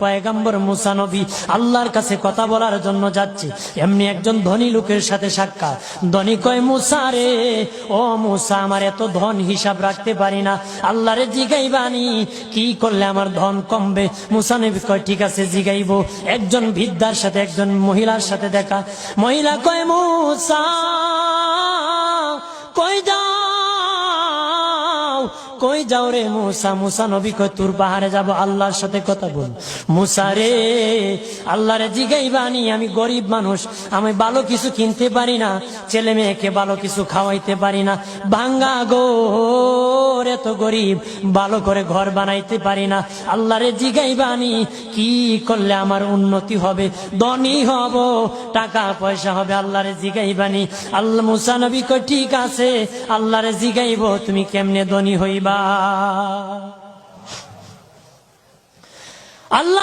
পয়গম্বর মুসা নবী আল্লাহর কাছে কথা বলার জন্য যাচ্ছে, এমনি একজন ধনী লোকের সাথে সাক্ষাৎ। ধনী কয়, মুসা রে, ও মুসা, আমার এত ধন হিসাব রাখতে পারি না, আল্লাহরে জিগাইবানি কি করলে আমার ধন কমবে? মুসা নবী কয়, ঠিক আছে জিগাইব। একজন বৃদ্ধার সাথে একজন মহিলার সাথে দেখা। মহিলা কয়, মুসা কই যাও, কই যাও রে মুসা? মুসা নবী কয়, তোর পাহাড়ে যাব, আল্লাহর সাথে কথা বল। মুসা রে, আল্লাহরে জিগাইবানি, আমি গরিব মানুষ, আমি ভালো কিছু কিনতে পারি না, ছেলে মেয়েকে ভালো কিছু খাওয়াইতে পারি না, ভাঙ্গা ঘর, এত গরিব, ভালো করে ঘর বানাইতে পারি না, আল্লাহরে জিগাইবানি কি করলে আমার উন্নতি হবে, ধনী হব, টাকা পয়সা হবে, আল্লাহরে জিগাইবানি। আল্লাহ মুসা নবী কয়, ঠিক আছে, আল্লাহরে জিগাইব, তুমি কেমনে ধনী হইবা? আল্লাহ